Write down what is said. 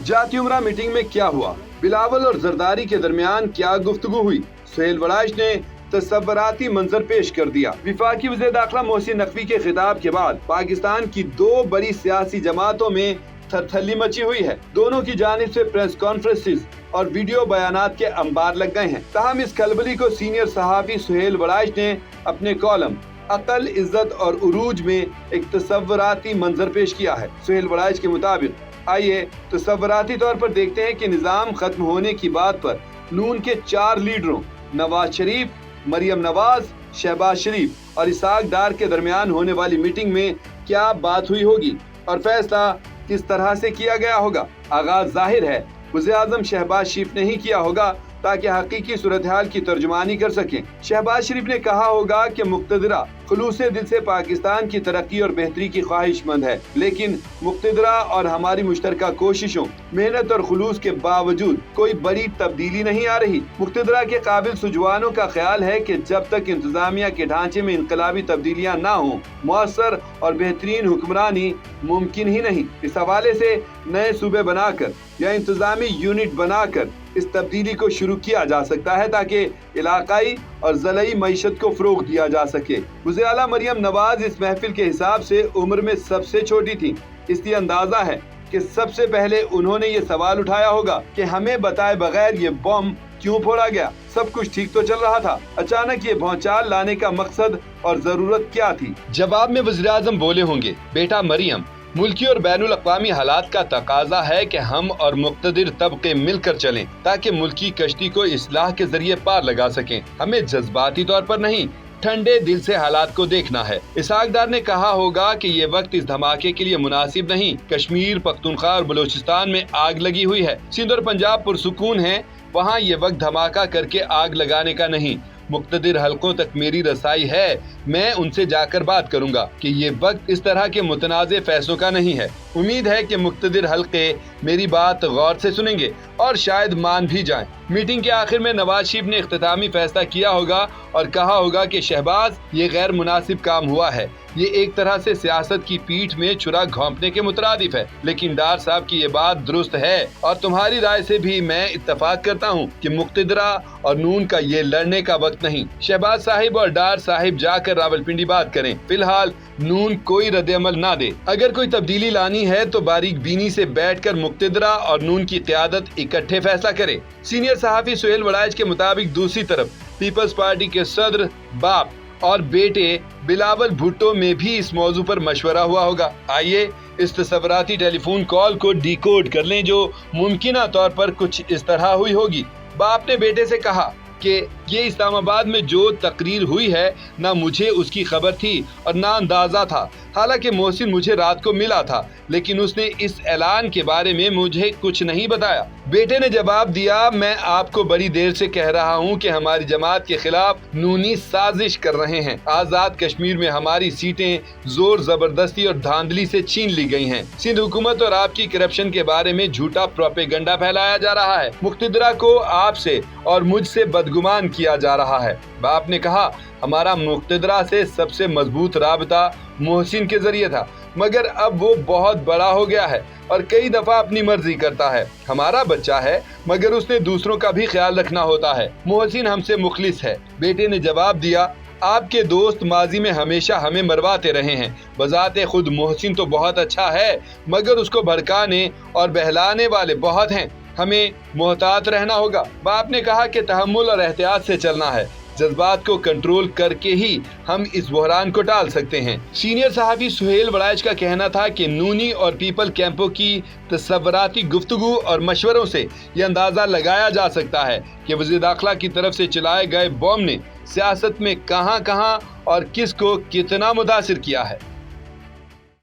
जाती उमरा मीटिंग में क्या हुआ, बिलावल और जरदारी के दरमियान क्या गुफ्तगू हुई, सुहेल वड़ाइच ने तसव्वुराती मंजर पेश कर दिया। विफाकी वज़ीर दाखिला मोहसिन नकवी के खिताब के बाद पाकिस्तान की दो बड़ी सियासी जमातों में थरथली मची हुई है। दोनों की जानिब से प्रेस कॉन्फ्रेंसेस और वीडियो बयानात के अंबार लग गए हैं। ताहम इस खलबली को सीनियर सहाफ़ी सुहेल वड़ाइच ने अपने कॉलम अकल, इज्जत और उरूज में एक तसव्वुराती मंजर पेश किया है। सुहेल वड़ाइच के मुताबिक आइए तसव्वुराती तौर पर देखते हैं कि निज़ाम खत्म होने की बात पर नून के 4 लीडरों नवाज शरीफ, मरियम नवाज, शहबाज शरीफ और इसहाक डार के दरमियान होने वाली मीटिंग में क्या बात हुई होगी और फैसला किस तरह से किया गया होगा। आगाज जाहिर है वज़ीर आज़म शहबाज शरीफ ने ही किया होगा ताकि हकीकी सूरत हाल की तर्जुमानी कर सकें। शहबाज शरीफ ने कहा होगा कि मुक़्तदरा खुलूसे दिल से पाकिस्तान की तरक्की और बेहतरी की ख्वाहिशमंद है, लेकिन मुक़्तदरा और हमारी मुश्तरका कोशिशों, मेहनत और खुलूस के बावजूद कोई बड़ी तब्दीली नहीं आ रही। मुक़्तदरा के काबिल सुजवानों का ख्याल है कि जब तक इंतजामिया के ढांचे में इनकलाबी तब्दीलियां ना हों, मुअस्सर और बेहतरीन हुक्मरानी मुमकिन ही नहीं। इस हवाले से नए सूबे बनाकर या इंतजामी यूनिट बनाकर इस तब्दीली को शुरू किया जा सकता है ताकि इलाकाई और ज़लई मईशत को फ़रोग़ दिया जा सके। वज़ीर आला मरियम नवाज इस महफिल के हिसाब से उम्र में सबसे छोटी थी, इसलिए अंदाज़ा है कि सबसे पहले उन्होंने ये सवाल उठाया होगा कि हमें बताए बगैर ये बम क्यों फोड़ा गया। सब कुछ ठीक तो चल रहा था, अचानक ये भौचाल लाने का मकसद और ज़रूरत क्या थी। जवाब में वज़ीर आज़म बोले होंगे, बेटा मरियम, मुल्की और बैनुल अक़वामी हालात का तकाजा है कि हम और मुक़्तदिर तबके मिलकर चलें ताकि मुल्की कश्ती को इस्लाह के जरिए पार लगा सकें। हमें जज्बाती तौर पर नहीं, ठंडे दिल से हालात को देखना है। इसहाक डार ने कहा होगा कि ये वक्त इस धमाके के लिए मुनासिब नहीं। कश्मीर, पख्तूनख्वा और बलोचिस्तान में आग लगी हुई है। सिंध और पंजाब पुरसुकून है, वहाँ ये वक्त धमाका करके आग लगाने का नहीं। मुक़्तदिर हलकों तक मेरी रसाई है, मैं उनसे जाकर बात करूंगा कि ये वक्त इस तरह के मुतनाज़े फैसलों का नहीं है। उम्मीद है कि मुक़्तदिर हलके मेरी बात गौर से सुनेंगे और शायद मान भी जाएं। मीटिंग के आखिर में नवाज शरीफ ने इख्तितामी फैसला किया होगा और कहा होगा कि शहबाज, ये गैर मुनासिब काम हुआ है, ये एक तरह से सियासत की पीठ में छुरा घोंपने के मुतरादिफ है, लेकिन डार साहब की ये बात दुरुस्त है और तुम्हारी राय से भी मैं इत्तफाक करता हूँ कि मुक़्तदरा और नून का ये लड़ने का वक्त नहीं। शहबाज साहिब और डार साहिब जाकर रावलपिंडी बात करें। फिलहाल नून कोई रद्द-ए-अमल ना दे। अगर कोई तब्दीली लानी है तो बारीक बीनी से बैठकर मुक़्तदरा और नून की क़यादत इकट्ठे फैसला करे। सीनियर सहाफ़ी सुहेल वड़ाइच के मुताबिक दूसरी तरफ पीपल्स पार्टी के सदर, बाप और बेटे बिलावल भुट्टो में भी इस मौजू पर मशवरा हुआ होगा। आइए इस तसव्वुराती टेलीफोन कॉल को डिकोड कर लें जो मुमकिना तौर पर कुछ इस तरह हुई होगी। बाप ने बेटे से कहा कि ये इस्लामाबाद में जो तकरीर हुई है, ना मुझे उसकी खबर थी और ना अंदाज़ा था। हालांकि मोहसिन मुझे रात को मिला था, लेकिन उसने इस ऐलान के बारे में मुझे कुछ नहीं बताया। बेटे ने जवाब दिया, मैं आपको बड़ी देर से कह रहा हूँ कि हमारी जमात के खिलाफ नूनी साजिश कर रहे हैं। आज़ाद कश्मीर में हमारी सीटें जोर जबरदस्ती और धांधली से छीन ली गई हैं। सिंध हुकूमत और आपकी करप्शन के बारे में झूठा प्रोपेगेंडा फैलाया जा रहा है। मुक़्तदरा को आपसे और मुझसे बदगुमान किया जा रहा है। बाप ने कहा, हमारा मुक़्तदरा से सबसे मजबूत राबता मोहसिन के जरिए था, मगर अब वो बहुत बड़ा हो गया है और कई दफा अपनी मर्जी करता है। हमारा बच्चा है, मगर उसने दूसरों का भी ख्याल रखना होता है। मोहसिन हमसे मुखलिस है। बेटे ने जवाब दिया, आपके दोस्त माजी में हमेशा हमें मरवाते रहे हैं। बजाते खुद मोहसिन तो बहुत अच्छा है, मगर उसको भड़काने और बहलाने वाले बहुत हैं। हमें मोहतात रहना होगा। बाप ने कहा कि तहम्मुल और एहतियात से चलना है। जज्बात को कंट्रोल करके ही हम इस बहरान को टाल सकते हैं। सीनियर सहाफ़ी सुहेल वड़ाइच का कहना था कि नूनी और पीपल कैंपों की तसव्वुराती गुफ्तगू और मशवरों से ये अंदाज़ा लगाया जा सकता है कि वज़ीर दाखिला की तरफ से चलाए गए बम ने सियासत में कहां और किसको कितना मुतासिर किया है।